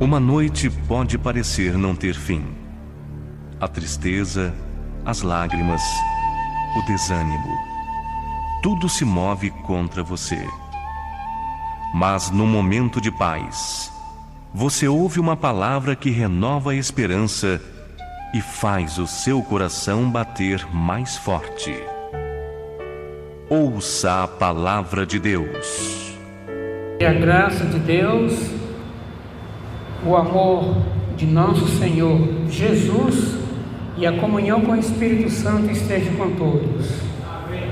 Uma noite pode parecer não ter fim. A tristeza, as lágrimas, o desânimo, tudo se move contra você. Mas no momento de paz, você ouve uma palavra que renova a esperança e faz o seu coração bater mais forte. Ouça a palavra de Deus. Que a graça de Deus, o amor de nosso Senhor Jesus e a comunhão com o Espírito Santo esteja com todos. Amém.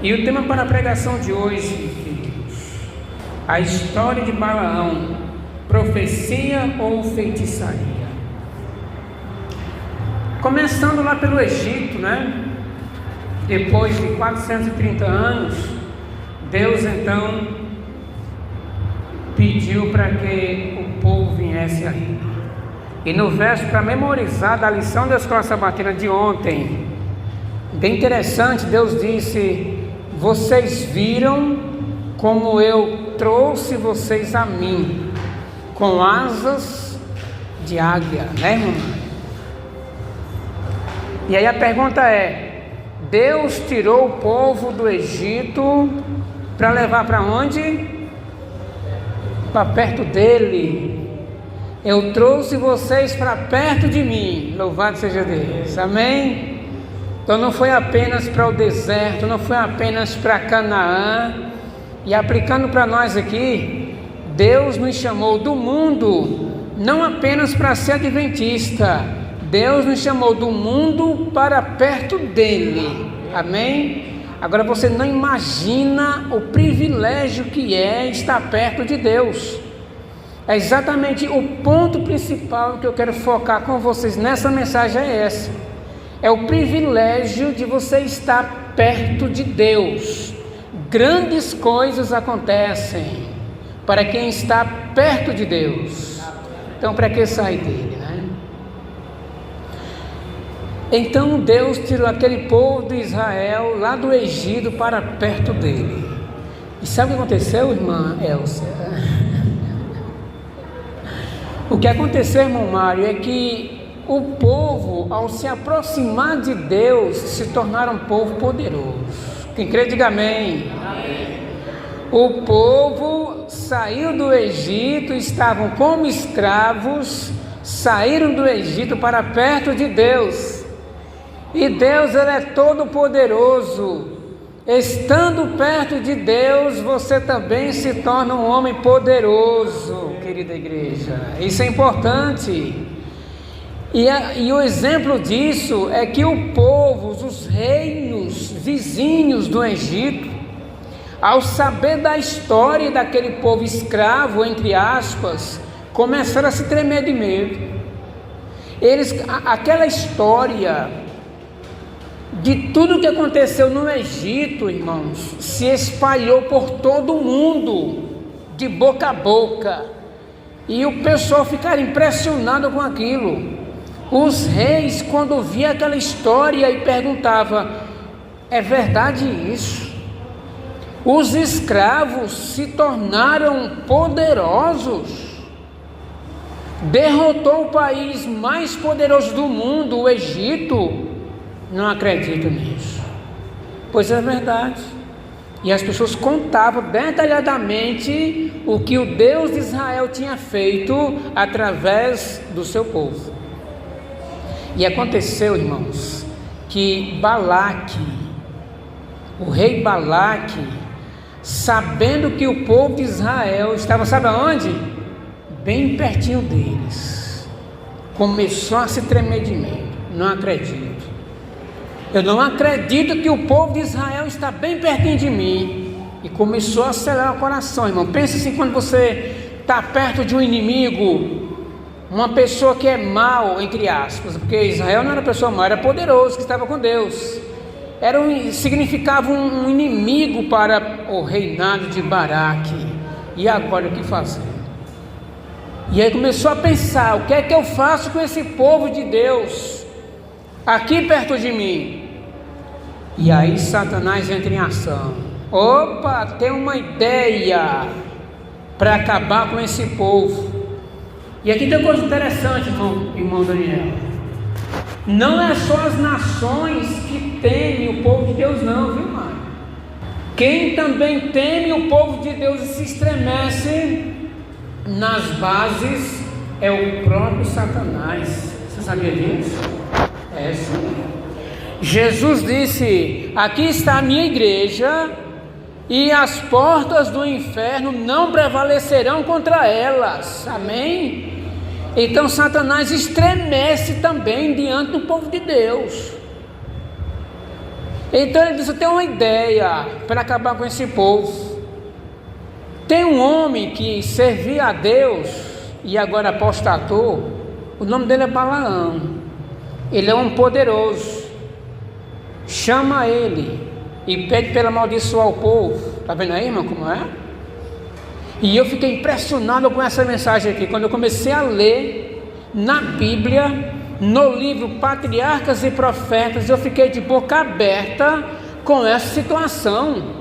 E o tema para a pregação de hoje, filhos, a história de Balaão, profecia ou feitiçaria. Começando lá pelo Egito, né? Depois de 430 anos, Deus então pediu para que o povo viesse ali. E no verso, para memorizar da lição da escola sabatina de ontem, bem interessante, Deus disse: vocês viram como eu trouxe vocês a mim, com asas de águia, né, irmão? E aí a pergunta é: Deus tirou o povo do Egito para levar para onde? Para perto dele. Eu trouxe vocês para perto de mim. Louvado seja Deus. Amém? Então não foi apenas para o deserto, não foi apenas para Canaã. E aplicando para nós aqui, Deus nos chamou do mundo não apenas para ser adventista. Deus nos chamou do mundo para perto dele. Amém? Agora você não imagina o privilégio que é estar perto de Deus. É exatamente o ponto principal que eu quero focar com vocês nessa mensagem, é essa. É o privilégio de você estar perto de Deus. Grandes coisas acontecem para quem está perto de Deus. Então, para que sair dele, né? Então Deus tirou aquele povo de Israel lá do Egito para perto dele. E sabe o que aconteceu, irmã Elcia? O que aconteceu, irmão Mário, é que o povo, ao se aproximar de Deus, se tornaram um povo poderoso. Quem crê, diga amém. Amém. O povo saiu do Egito, estavam como escravos, saíram do Egito para perto de Deus. E Deus, ele é todo poderoso. Estando perto de Deus, você também se torna um homem poderoso, querida igreja. Isso é importante. E o exemplo disso é que o povo, os reinos vizinhos do Egito, ao saber da história daquele povo escravo, entre aspas, começaram a se tremer de medo. Aquela história de tudo que aconteceu no Egito, irmãos, se espalhou por todo o mundo, de boca a boca, e o pessoal ficaram impressionado com aquilo. Os reis, quando via aquela história, e perguntavam: é verdade isso? Os escravos se tornaram poderosos, derrotou o país mais poderoso do mundo, o Egito. Não acredito nisso. Pois é verdade. E as pessoas contavam detalhadamente o que o Deus de Israel tinha feito através do seu povo. E aconteceu, irmãos, que Balaque, o rei Balaque, sabendo que o povo de Israel estava, sabe aonde? Bem pertinho deles, começou a se tremer de medo. Não acredito. Eu não acredito que o povo de Israel está bem pertinho de mim. E começou a acelerar o coração, irmão. Pensa assim, quando você está perto de um inimigo, uma pessoa que é mal, entre aspas, porque Israel não era pessoa mal, era poderoso, que estava com Deus. Significava um inimigo para o reinado de Baraque. E agora o que fazer? E aí começou a pensar: o que é que eu faço com esse povo de Deus aqui perto de mim? E aí Satanás entra em ação. Opa, tem uma ideia para acabar com esse povo. E aqui tem uma coisa interessante, irmão Daniel. Não é só as nações que temem o povo de Deus não, viu, mãe? Quem também teme o povo de Deus e se estremece nas bases é o próprio Satanás. Você sabia disso? É sim. Jesus disse: aqui está a minha igreja, e as portas do inferno não prevalecerão contra elas. Amém? Então Satanás estremece também diante do povo de Deus. Então ele diz: eu tenho uma ideia para acabar com esse povo. Tem um homem que servia a Deus e agora apostatou. O nome dele é Balaão. Ele é um poderoso. Chama ele e pede para ele amaldiçoar o povo. Está vendo aí, irmão, como é? E eu fiquei impressionado com essa mensagem aqui, quando eu comecei a ler na Bíblia, no livro Patriarcas e Profetas, eu fiquei de boca aberta com essa situação.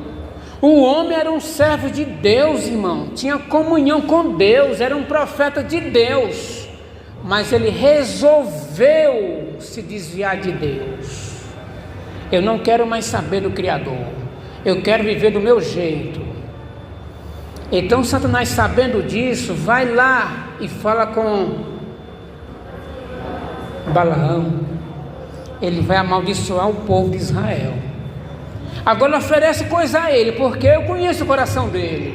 O homem era um servo de Deus, irmão, tinha comunhão com Deus, era um profeta de Deus, mas ele resolveu se desviar de Deus. Eu não quero mais saber do Criador, eu quero viver do meu jeito. Então Satanás, sabendo disso, vai lá e fala com Balaão. Ele vai amaldiçoar o povo de Israel. Agora oferece coisa a ele, porque eu conheço o coração dele.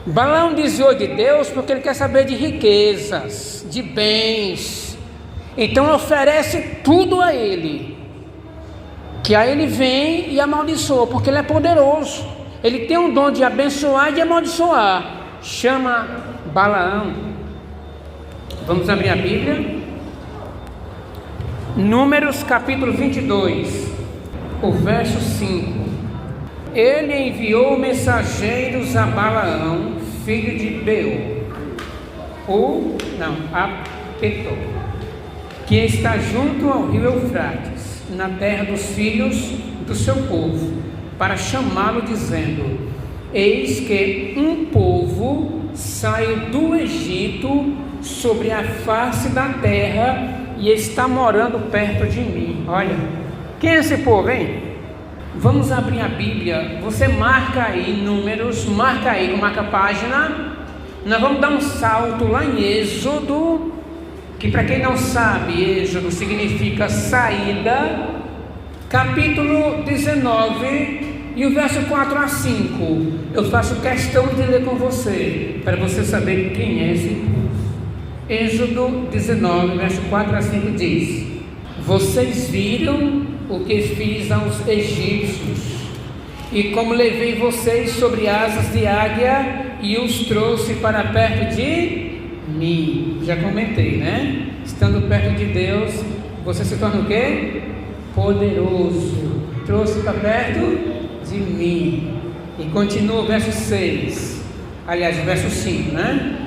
Balaão desviou de Deus porque ele quer saber de riquezas, de bens. Então oferece tudo a ele, que aí ele vem e amaldiçoa, porque ele é poderoso. Ele tem um dom de abençoar e de amaldiçoar. Chama Balaão. Vamos abrir a Bíblia. Números capítulo 22, o verso 5. Ele enviou mensageiros a Balaão, filho de Beor, a Petor, que está junto ao rio Eufrates, na terra dos filhos do seu povo, para chamá-lo, dizendo: eis que um povo saiu do Egito sobre a face da terra e está morando perto de mim. Olha, quem é esse povo, hein? Vamos abrir a Bíblia. Você marca aí Números, marca a página. Nós vamos dar um salto lá em Êxodo, que para quem não sabe, Êxodo significa saída, capítulo 19 e o verso 4 a 5. Eu faço questão de ler com você, para você saber quem é esse povo. Êxodo 19, verso 4 a 5 diz: vocês viram o que fiz aos egípcios, e como levei vocês sobre asas de águia e os trouxe para perto de mim. Já comentei, né? Estando perto de Deus, você se torna o quê? Poderoso. Trouxe para perto de mim. E continua o verso 6. Aliás, o verso 5, né?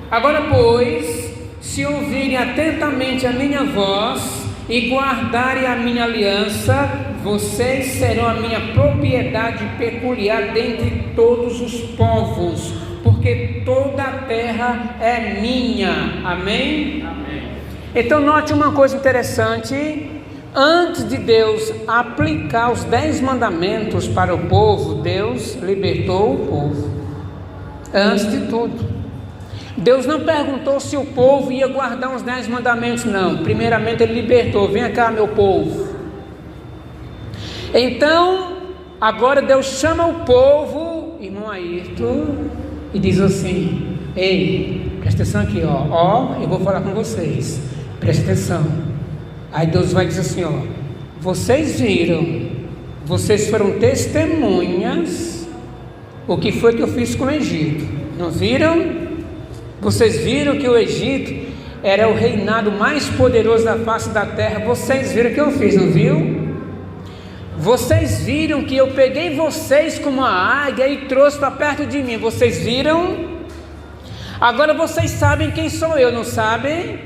Agora, pois, se ouvirem atentamente a minha voz e guardarem a minha aliança, vocês serão a minha propriedade peculiar dentre todos os povos, porque toda a terra é minha. Amém? Amém. Então note uma coisa interessante: antes de Deus aplicar os 10 mandamentos para o povo, Deus libertou o povo. Antes de tudo, Deus não perguntou se o povo ia guardar os 10 mandamentos, não. Primeiramente Ele libertou: vem cá, meu povo. Então, agora Deus chama o povo, irmão Ayrton, e diz assim: ei, presta atenção aqui, eu vou falar com vocês, presta atenção. Aí Deus vai dizer assim: vocês viram, vocês foram testemunhas o que foi que eu fiz com o Egito, não viram? Vocês viram que o Egito era o reinado mais poderoso da face da terra. Vocês viram o que eu fiz, não viu? Vocês viram que eu peguei vocês como uma águia e trouxe para perto de mim. Vocês viram? Agora vocês sabem quem sou eu, não sabem?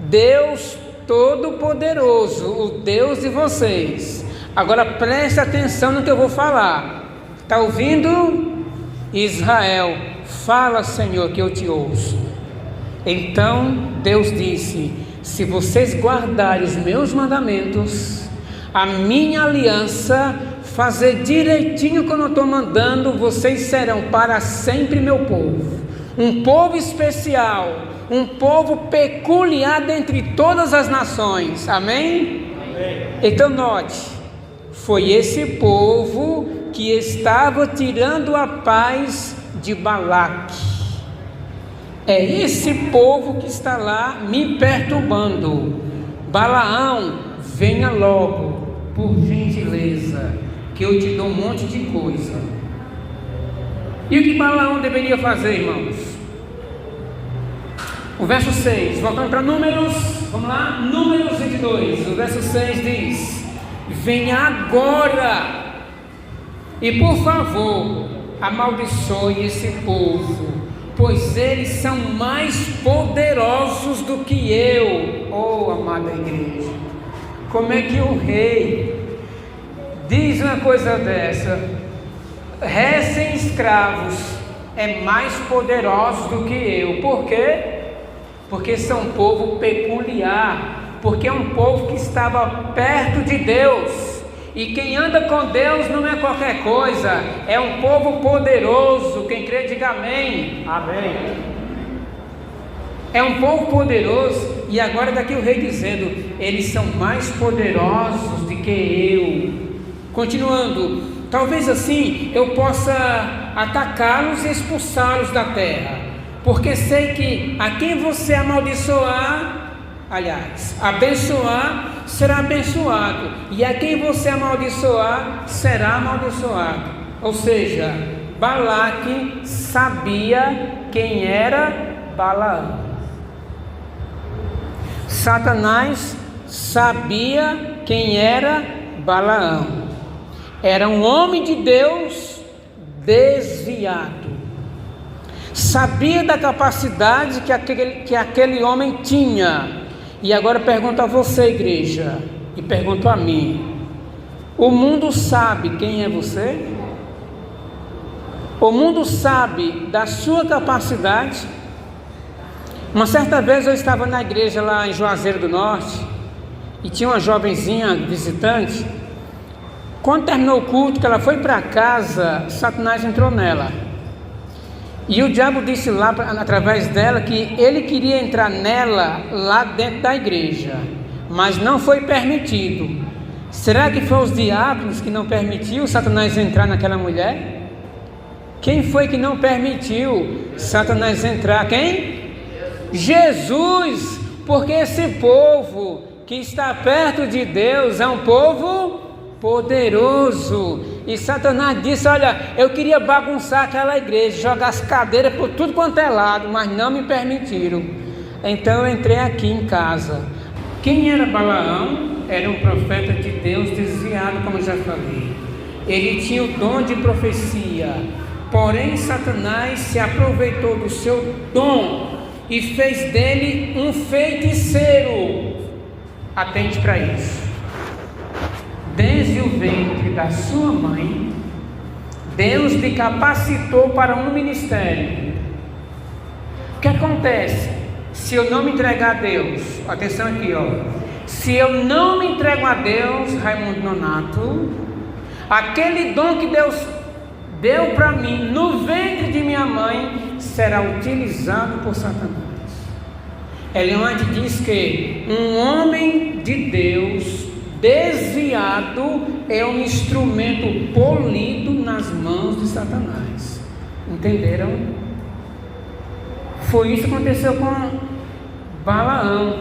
Deus Todo-Poderoso, o Deus de vocês. Agora preste atenção no que eu vou falar. Está ouvindo? Israel, fala, Senhor, que eu te ouço. Então Deus disse: se vocês guardarem os meus mandamentos, a minha aliança, fazer direitinho como eu estou mandando, vocês serão para sempre meu povo, um povo especial, um povo peculiar dentre todas as nações. Amém? Amém. Então note, foi esse povo que estava tirando a paz de Balaque. É esse povo que está lá me perturbando. Balaão, venha logo, por gentileza, que eu te dou um monte de coisa. E o que Balaão deveria fazer, irmãos? O verso 6, voltando para Números, vamos lá, Números 22, o verso 6 diz: venha agora e por favor amaldiçoe esse povo, pois eles são mais poderosos do que eu. Oh, amada igreja, como é que o rei diz uma coisa dessa? Recém-escravos é mais poderosos do que eu. Por quê? Porque são um povo peculiar, porque é um povo que estava perto de Deus. E quem anda com Deus não é qualquer coisa, é um povo poderoso. Quem crê, diga amém. Amém. É um povo poderoso. E agora daqui o rei dizendo: eles são mais poderosos do que eu. Continuando, talvez assim eu possa atacá-los e expulsá-los da terra, porque sei que a quem você amaldiçoar, aliás, abençoar, será abençoado, e a quem você amaldiçoar, será amaldiçoado. Ou seja, Balaque sabia quem era Balaão. Satanás sabia quem era Balaão. Era um homem de Deus desviado. Sabia da capacidade que aquele homem tinha. E agora pergunto a você, igreja, e pergunto a mim: o mundo sabe quem é você? O mundo sabe da sua capacidade? Uma certa vez eu estava na igreja lá em Juazeiro do Norte, e tinha uma jovenzinha visitante. Quando terminou o culto, que ela foi para casa, Satanás entrou nela. E o diabo disse lá, através dela, que ele queria entrar nela lá dentro da igreja, mas não foi permitido. Será que foi os diabos que não permitiu Satanás entrar naquela mulher? Quem foi que não permitiu Satanás entrar? Quem? Jesus! Porque esse povo que está perto de Deus é um povo poderoso. E Satanás disse: olha, eu queria bagunçar aquela igreja, jogar as cadeiras por tudo quanto é lado, mas não me permitiram. Então eu entrei aqui em casa. Quem era Balaão? Era um profeta de Deus desviado, como eu já falei. Ele tinha o dom de profecia, porém Satanás se aproveitou do seu dom e fez dele um feiticeiro. Atente para isso. Desde o ventre da sua mãe, Deus lhe capacitou para um ministério. O que acontece se eu não me entregar a Deus? Atenção aqui, ó. Se eu não me entrego a Deus, Raimundo Nonato, aquele dom que Deus deu para mim no ventre de minha mãe será utilizado por Satanás. Ellen White diz que um homem de Deus desviado é um instrumento polido nas mãos de Satanás. Entenderam? Foi isso que aconteceu com Balaão.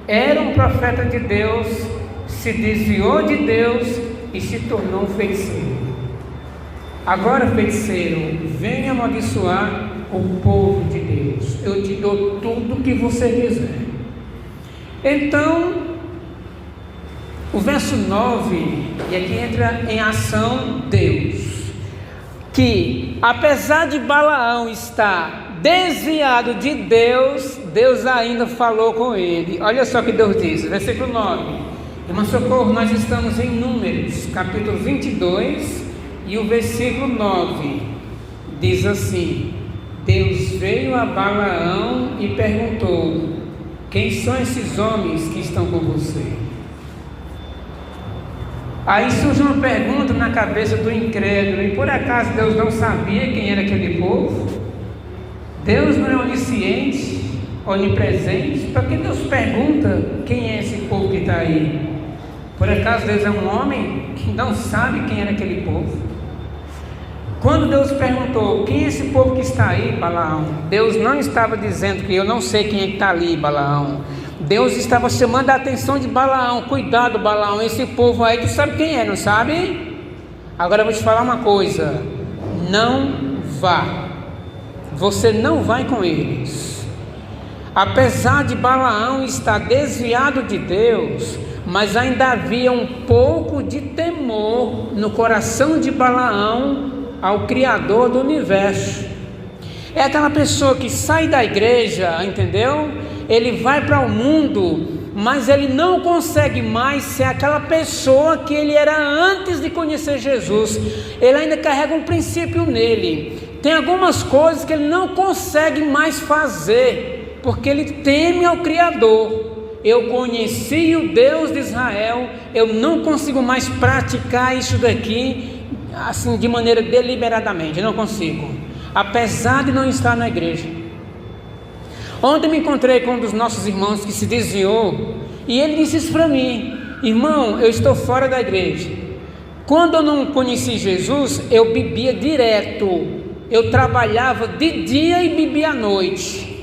Era um profeta de Deus, se desviou de Deus e se tornou um feiticeiro. Agora, feiticeiro, venha amaldiçoar o povo de Deus. Eu te dou tudo o que você quiser. Então, o verso 9, e aqui entra em ação Deus, que apesar de Balaão estar desviado de Deus, Deus ainda falou com ele. Olha só o que Deus diz, versículo 9. Irmã Socorro, nós estamos em Números, capítulo 22, e o versículo 9 diz assim: Deus veio a Balaão e perguntou: quem são esses homens que estão com você? Aí surge uma pergunta na cabeça do incrédulo: e por acaso Deus não sabia quem era aquele povo? Deus não é onisciente, onipresente? Para que Deus pergunta quem é esse povo que está aí? Por acaso Deus é um homem que não sabe quem era aquele povo? Quando Deus perguntou: quem é esse povo que está aí, Balaão? Deus não estava dizendo que eu não sei quem é que está ali, Balaão. Deus estava chamando a atenção de Balaão: cuidado, Balaão, esse povo aí tu sabe quem é, não sabe? Agora eu vou te falar uma coisa: não vá, você não vai com eles. Apesar de Balaão estar desviado de Deus, mas ainda havia um pouco de temor no coração de Balaão ao Criador do universo. É aquela pessoa que sai da igreja, entendeu? Ele vai para o mundo, mas ele não consegue mais ser aquela pessoa que ele era antes de conhecer Jesus. Ele ainda carrega um princípio nele. Tem algumas coisas que ele não consegue mais fazer, porque ele teme ao Criador. Eu conheci o Deus de Israel, eu não consigo mais praticar isso daqui assim de maneira deliberadamente, eu não consigo, apesar de não estar na igreja. Ontem me encontrei com um dos nossos irmãos que se desviou, e ele disse isso para mim: irmão, eu estou fora da igreja. Quando eu não conheci Jesus, eu bebia direto, eu trabalhava de dia e bebia à noite.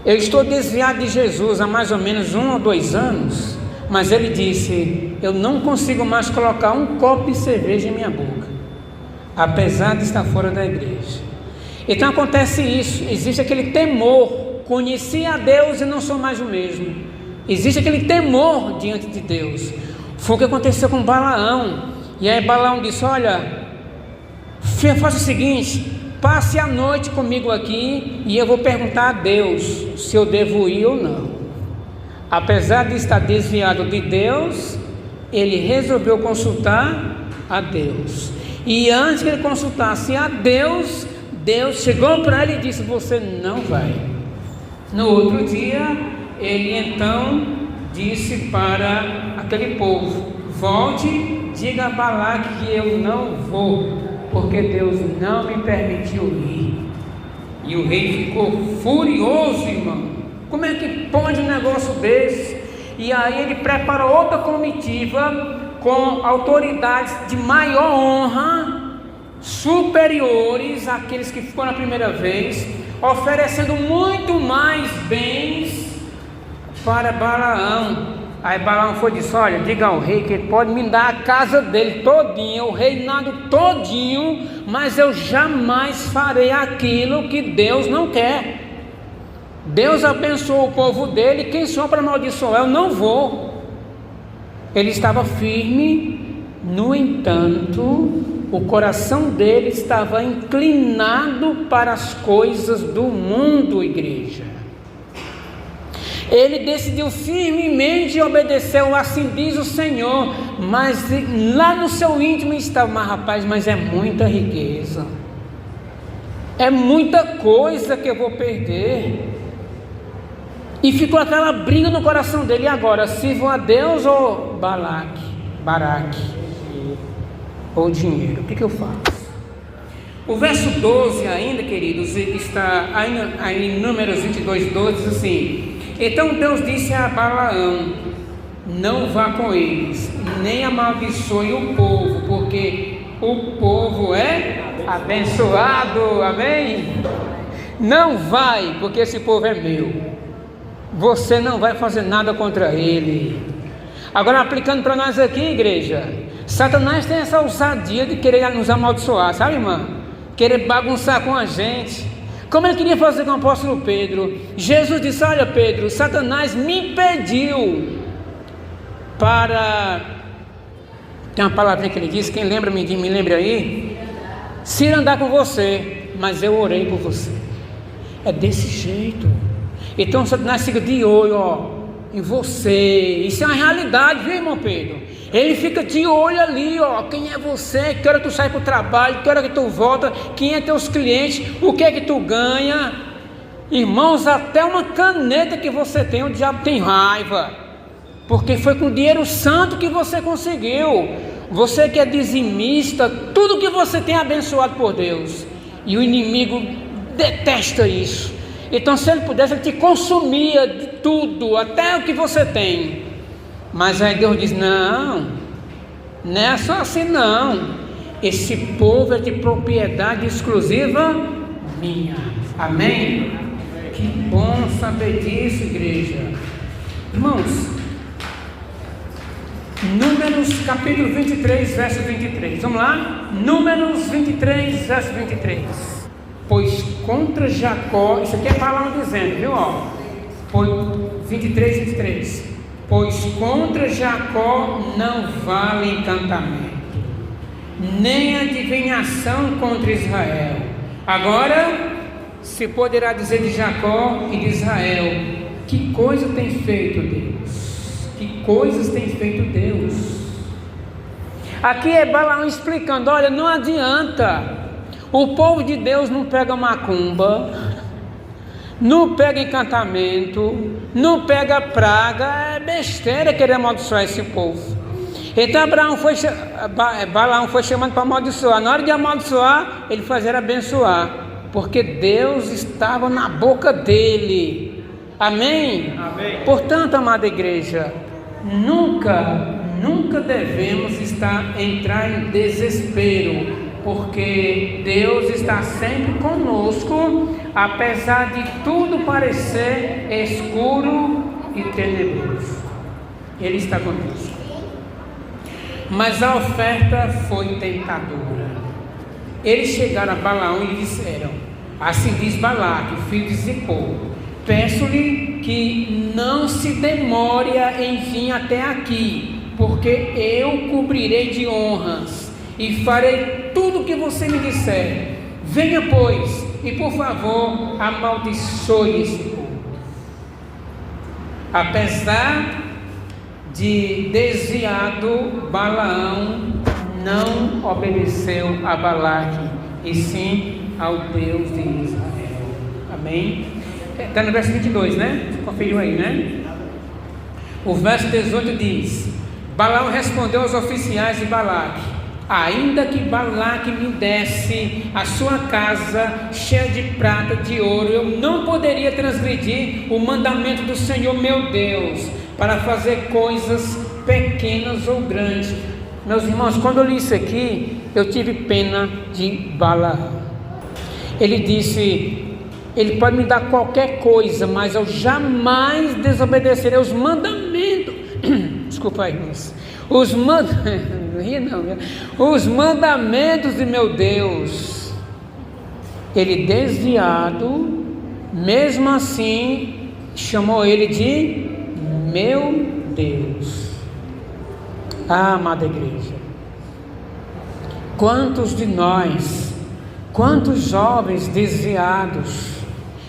Eu estou desviado de Jesus há mais ou menos 1 ou 2 anos, mas ele disse: eu não consigo mais colocar um copo de cerveja em minha boca, apesar de estar fora da igreja. Então acontece isso, existe aquele temor. Conheci a Deus e não sou mais o mesmo. Existe aquele temor diante de Deus. Foi o que aconteceu com Balaão. E aí Balaão disse: olha, faça o seguinte, passe a noite comigo aqui e eu vou perguntar a Deus se eu devo ir ou não. Apesar de estar desviado de Deus, ele resolveu consultar a Deus. E antes que ele consultasse a Deus, Deus chegou para ele e disse: você não vai. No outro dia, ele então disse para aquele povo: volte, diga a Balaque que eu não vou, porque Deus não me permitiu ir. E o rei ficou furioso, irmão. Como é que pode um negócio desse? E aí ele preparou outra comitiva com autoridades de maior honra, superiores àqueles que foram a primeira vez, oferecendo muito mais bens para Balaão. Aí Balaão foi e disse: olha, diga ao rei que ele pode me dar a casa dele todinha, o reinado todinho, mas eu jamais farei aquilo que Deus não quer. Deus abençoou o povo dele, quem sou para amaldiçoar? Eu não vou. Ele estava firme, no entanto, o coração dele estava inclinado para as coisas do mundo, igreja. Ele decidiu firmemente obedecer, assim diz o Senhor, mas lá no seu íntimo estava: mas rapaz, mas é muita riqueza, é muita coisa que eu vou perder. E ficou aquela briga no coração dele: e agora, sirvo a Deus ou Baraque, ou dinheiro? O que eu faço? O verso 12 ainda, queridos, está aí em Números 22:12, diz assim: então Deus disse a Balaão: não vá com eles, nem amaldiçoe o povo, porque o povo é abençoado. Amém? Não vai, porque esse povo é meu. Você não vai fazer nada contra ele. Agora, aplicando para nós aqui, igreja, Satanás tem essa ousadia de querer nos amaldiçoar, sabe, irmã? Querer bagunçar com a gente, como ele queria fazer com o apóstolo Pedro. Jesus disse: olha, Pedro, Satanás me pediu para... tem uma palavrinha que ele disse, quem lembra, me lembra aí? Se andar com você, mas eu orei por você. É desse jeito. Então Satanás fica de olho, em você. Isso é uma realidade, viu, irmão Pedro? Ele fica de olho ali, ó, quem é você, que hora tu sai para o trabalho, que hora que tu volta, quem é teus clientes, o que é que tu ganha. Irmãos, até uma caneta que você tem, o diabo tem raiva, porque foi com dinheiro santo que você conseguiu. Você que é dizimista, tudo que você tem é abençoado por Deus, e o inimigo detesta isso. Então, se ele pudesse, ele te consumia de tudo, até o que você tem. Mas aí Deus diz: não é só assim não. Esse povo é de propriedade exclusiva minha. Amém? Que bom saber disso, igreja. Irmãos, Números capítulo 23, verso 23. Vamos lá? Números 23, verso 23. Pois contra Jacó, isso aqui é Balaão dizendo, viu? Pois 23. Pois contra Jacó não vale encantamento, nem adivinhação contra Israel. Agora se poderá dizer de Jacó e de Israel: que coisa tem feito Deus? Que coisas tem feito Deus? Aqui é Balaão explicando: olha, não adianta. O povo de Deus não pega macumba, não pega encantamento, não pega praga. É besteira querer amaldiçoar esse povo. Então Balaão foi chamando para amaldiçoar. Na hora de amaldiçoar, ele fazia abençoar, porque Deus estava na boca dele. Amém? Amém. Portanto, amada igreja, nunca devemos entrar em desespero, porque Deus está sempre conosco, apesar de tudo parecer escuro e tenebroso. Ele está conosco. Mas a oferta foi tentadora. Eles chegaram a Balaão e lhe disseram: assim diz Balaque, filho de Zippor: peço-lhe que não se demore em vir até aqui, porque eu cobrirei de honras e farei tudo o que você me disser. Venha, pois, e por favor amaldiçoe esse povo. Apesar de desviado, Balaão não obedeceu a Balaque, e sim ao Deus de Israel. Amém? Está no verso 22, né? Você conferiu aí, né? O verso 18 diz: Balaão respondeu aos oficiais de Balaque: ainda que Balaque me desse a sua casa cheia de prata, de ouro, eu não poderia transgredir o mandamento do Senhor meu Deus, para fazer coisas pequenas ou grandes. Meus irmãos, quando eu li isso aqui, eu tive pena de Balaão. Ele disse: ele pode me dar qualquer coisa, mas eu jamais desobedecerei os mandamentos. Desculpa aí, irmãos. Os mandamentos de meu Deus. Ele, desviado, mesmo assim chamou ele de meu Deus. Ah, amada igreja, quantos de nós, quantos jovens desviados,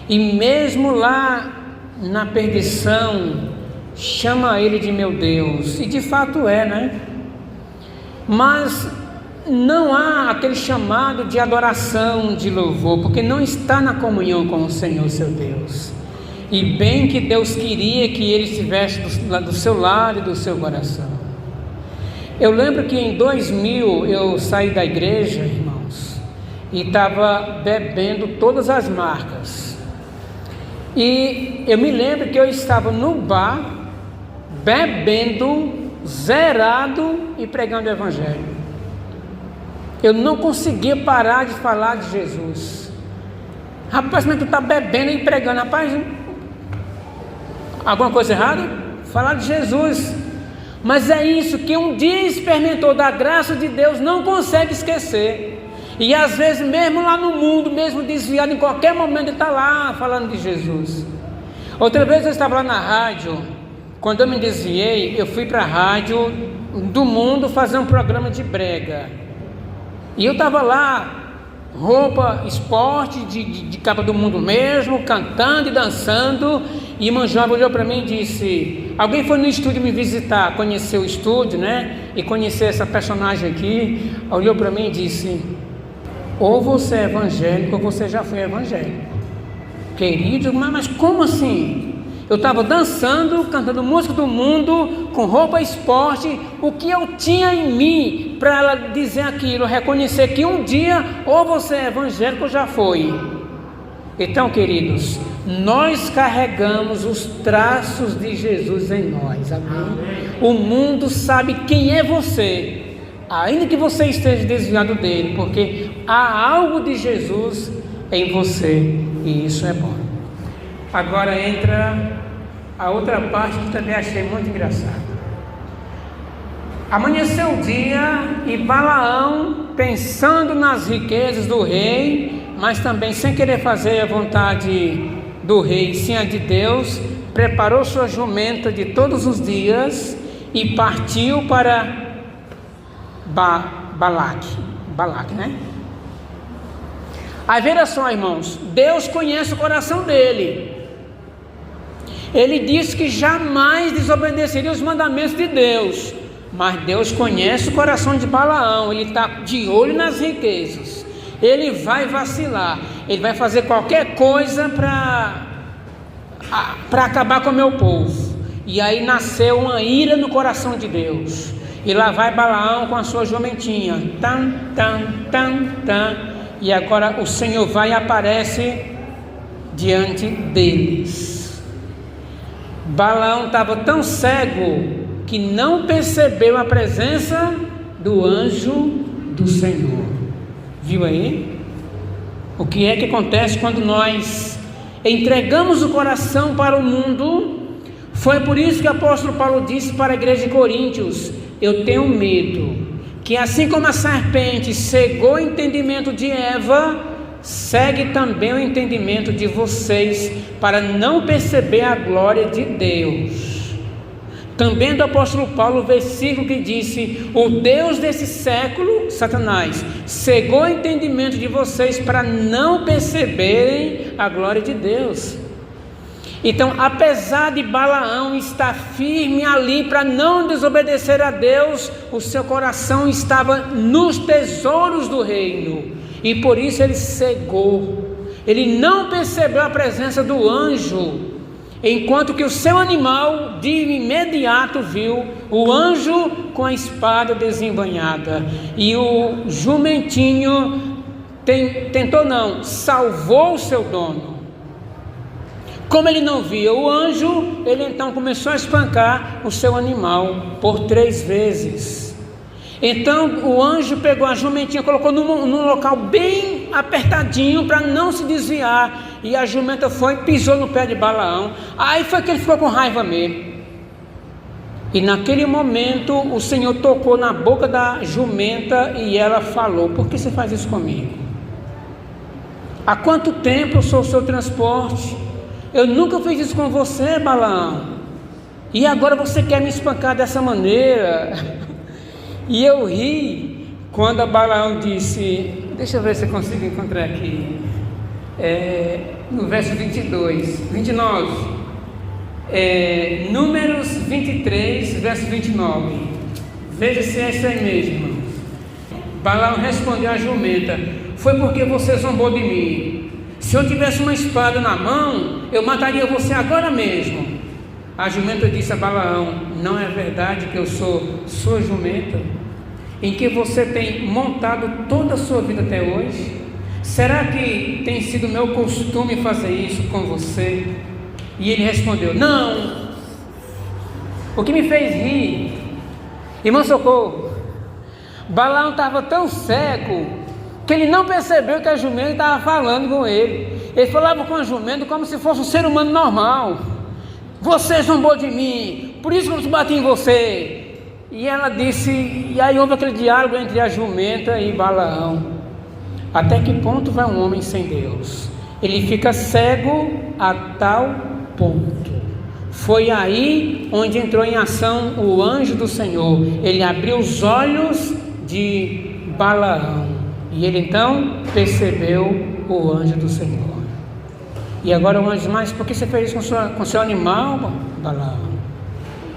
e mesmo lá na perdição, chama ele de meu Deus, e de fato é, né? Mas não há aquele chamado de adoração, de louvor, porque não está na comunhão com o Senhor seu Deus. E bem que Deus queria que ele estivesse do seu lado e do seu coração. Eu lembro que em 2000 eu saí da igreja, irmãos, e estava bebendo todas as marcas. E eu me lembro que eu estava no bar, bebendo, zerado e pregando o evangelho. Eu não conseguia parar de falar de Jesus. Rapaz, mas tu está bebendo e pregando. Rapaz, alguma coisa errada? Falar de Jesus. Mas é isso que um dia experimentou da graça de Deus, não consegue esquecer. E às vezes mesmo lá no mundo, mesmo desviado, em qualquer momento ele está lá falando de Jesus. Outra vez eu estava lá na rádio. Quando eu me desviei, eu fui para a rádio do mundo fazer um programa de brega. E eu estava lá, roupa, esporte, de capa do mundo mesmo, cantando e dançando. E irmã Jovem olhou para mim e disse: alguém foi no estúdio me visitar, conhecer o estúdio, né? E conhecer essa personagem aqui. Olhou para mim e disse: ou você é evangélico ou você já foi evangélico. Querido, mas como assim? Eu estava dançando, cantando música do mundo, com roupa esporte. O que eu tinha em mim para ela dizer aquilo, reconhecer que um dia ou você é evangélico ou já foi. Então, queridos, nós carregamos os traços de Jesus em nós, amém? O mundo sabe quem é você, ainda que você esteja desviado dele, porque há algo de Jesus em você, e isso é bom. Agora entra a outra parte que também achei muito engraçada. Amanheceu o dia e Balaão, pensando nas riquezas do rei, mas também sem querer fazer a vontade do rei, sim a de Deus, preparou sua jumenta de todos os dias e partiu para Balaque, né? Aí veja só, irmãos, Deus conhece o coração dele. Ele disse que jamais desobedeceria os mandamentos de Deus, mas Deus conhece o coração de Balaão. Ele está de olho nas riquezas. Ele vai vacilar, ele vai fazer qualquer coisa para acabar com o meu povo. E aí nasceu uma ira no coração de Deus. E lá vai Balaão com a sua jumentinha, e agora o Senhor vai e aparece diante deles. Balaão estava tão cego que não percebeu a presença do anjo do Senhor. Viu aí? O que é que acontece quando nós entregamos o coração para o mundo? Foi por isso que o apóstolo Paulo disse para a igreja de Coríntios: eu tenho medo que assim como a serpente cegou o entendimento de Eva, segue também o entendimento de vocês, para não perceber a glória de Deus. Também do apóstolo Paulo, o versículo que disse: o Deus desse século, Satanás, cegou o entendimento de vocês para não perceberem a glória de Deus. Então, apesar de Balaão estar firme ali para não desobedecer a Deus, o seu coração estava nos tesouros do reino, e por isso ele cegou. Ele não percebeu a presença do anjo, enquanto que o seu animal de imediato viu o anjo com a espada desembainhada, e o jumentinho salvou o seu dono. Como ele não via o anjo, ele então começou a espancar o seu animal por 3 vezes. Então o anjo pegou a jumentinha, colocou num local bem apertadinho para não se desviar, e a jumenta foi e pisou no pé de Balaão. Aí foi que ele ficou com raiva mesmo. E naquele momento o Senhor tocou na boca da jumenta e ela falou: por que você faz isso comigo? Há quanto tempo eu sou o seu transporte? Eu nunca fiz isso com você, Balaão, e agora você quer me espancar dessa maneira? E eu ri quando a Balaão disse, deixa eu ver se eu consigo encontrar aqui, no verso 29, Números 23, verso 29, veja se é isso aí mesmo. Balaão respondeu à jumenta: foi porque você zombou de mim. Se eu tivesse uma espada na mão, eu mataria você agora mesmo. A jumenta disse a Balaão: não é verdade que eu sou sua jumenta, em que você tem montado toda a sua vida até hoje? Será que tem sido meu costume fazer isso com você? E ele respondeu: não. O que me fez rir, irmão Socorro, Balaão estava tão cego que ele não percebeu que a jumenta estava falando com ele. Ele falava com a jumenta como se fosse um ser humano normal. Você zombou de mim, por isso que eu bati em você. E ela disse, e aí houve aquele diálogo entre a jumenta e Balaão. Até que ponto vai um homem sem Deus? Ele fica cego a tal ponto. Foi aí onde entrou em ação o anjo do Senhor. Ele abriu os olhos de Balaão, e ele então percebeu o anjo do Senhor. E agora o anjo, mas por que você fez isso com seu animal, Balaão?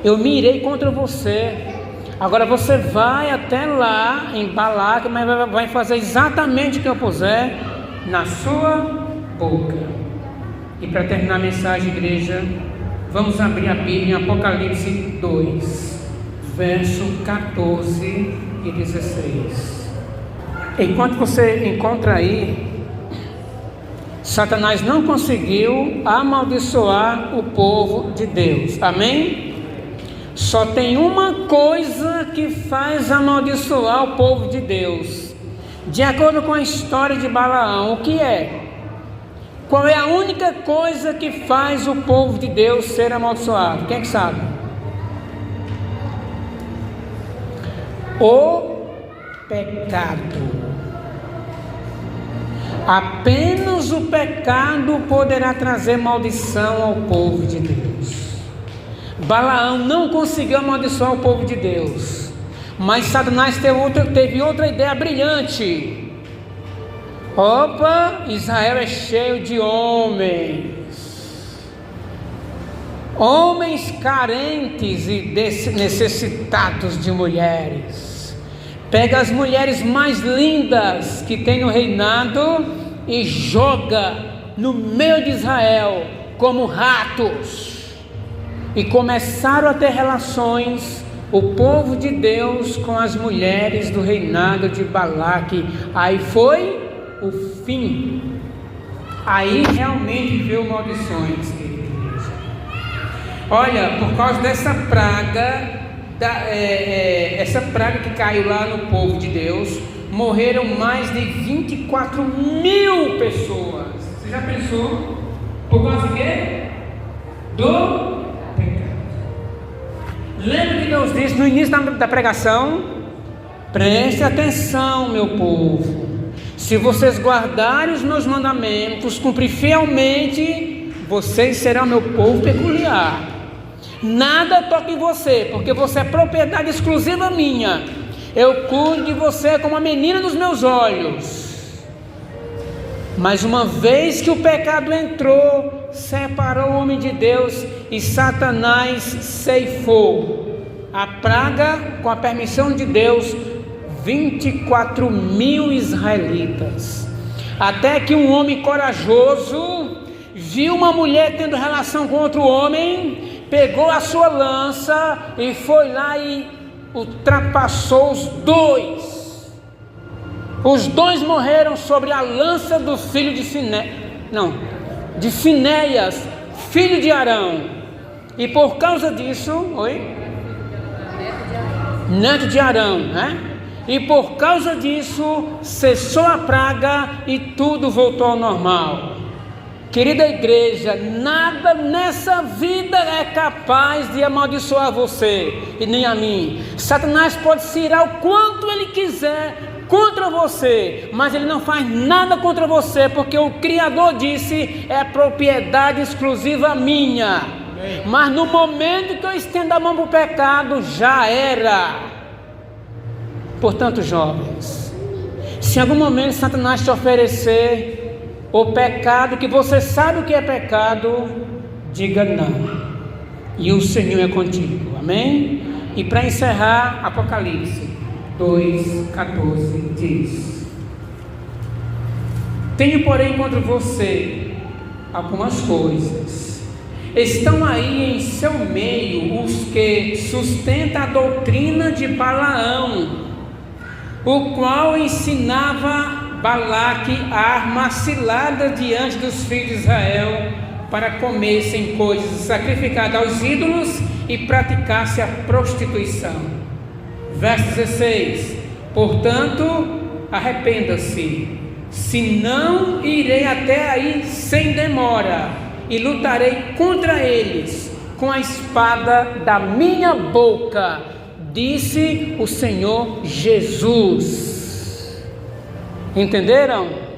Eu me irei contra você. Agora você vai até lá em Balaque, mas vai fazer exatamente o que eu puser na sua boca. E para terminar a mensagem, igreja, vamos abrir a Bíblia em Apocalipse 2, verso 14 e 16. Enquanto você encontra aí, Satanás não conseguiu amaldiçoar o povo de Deus. Amém? Só tem uma coisa que faz amaldiçoar o povo de Deus. De acordo com a história de Balaão, o que é? Qual é a única coisa que faz o povo de Deus ser amaldiçoado? Quem é que sabe? O pecado. Apenas o pecado poderá trazer maldição ao povo de Deus. Balaão não conseguiu amaldiçoar o povo de Deus, mas Satanás teve outra ideia brilhante. Opa, Israel é cheio de homens carentes e necessitados de mulheres. Pega as mulheres mais lindas que tem no reinado e joga no meio de Israel como ratos. E começaram a ter relações o povo de Deus com as mulheres do reinado de Balaque. Aí foi o fim. Aí realmente veio maldições. Olha, por causa dessa praga, essa praga que caiu lá no povo de Deus, morreram mais de 24.000 pessoas. Você já pensou? Por causa de quê? Do pecado. Lembra que Deus disse no início da pregação? Preste atenção, meu povo. Se vocês guardarem os meus mandamentos, cumprir fielmente, vocês serão meu povo peculiar. Nada toque em você, porque você é propriedade exclusiva minha. Eu cuido de você como a menina dos meus olhos. Mas uma vez que o pecado entrou, separou o homem de Deus e Satanás ceifou a praga, com a permissão de Deus, 24.000 israelitas. Até que um homem corajoso viu uma mulher tendo relação com outro homem, pegou a sua lança e foi lá e ultrapassou os dois. Os dois morreram sobre a lança do filho de Finéias, filho de Arão. E por causa disso, neto de Arão, né? E por causa disso cessou a praga e tudo voltou ao normal. Querida igreja, nada nessa vida é capaz de amaldiçoar você e nem a mim. Satanás pode se irar o quanto ele quiser contra você, mas ele não faz nada contra você, porque o Criador disse: é propriedade exclusiva minha. Mas no momento que eu estendo a mão para o pecado, já era. Portanto, jovens, se em algum momento Satanás te oferecer o pecado, que você sabe o que é pecado, diga não, e o Senhor é contigo, amém? E para encerrar, Apocalipse 2,14 diz: tenho porém contra você algumas coisas. Estão aí em seu meio os que sustentam a doutrina de Balaão, o qual ensinava Balaque a armar cilada diante dos filhos de Israel, para comessem coisas sacrificadas aos ídolos e praticasse a prostituição. Verso 16: portanto, arrependa-se, senão irei até aí sem demora, e lutarei contra eles com a espada da minha boca, disse o Senhor Jesus. Entenderam?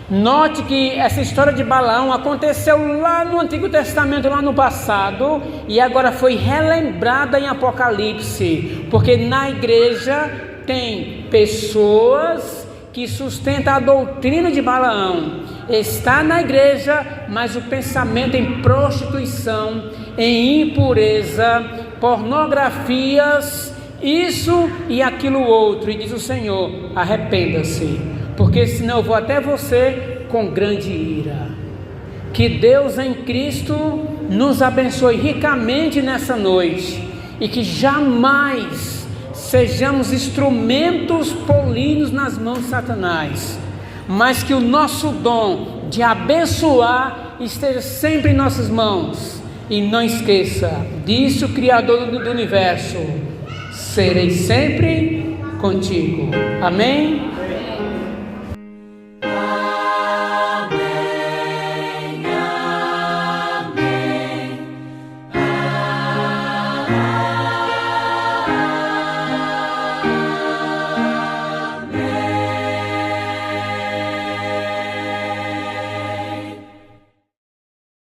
Note que essa história de Balaão aconteceu lá no Antigo Testamento, lá no passado, e agora foi relembrada em Apocalipse, porque na igreja tem pessoas que sustentam a doutrina de Balaão, está na igreja, mas o pensamento em prostituição, em impureza, pornografias, isso e aquilo outro. E diz o Senhor: arrependa-se, porque senão eu vou até você com grande ira. Que Deus em Cristo nos abençoe ricamente nessa noite, e que jamais sejamos instrumentos polidos nas mãos de Satanás, mas que o nosso dom de abençoar esteja sempre em nossas mãos. E não esqueça, disse o Criador do universo: serei sempre contigo. Amém? Amém.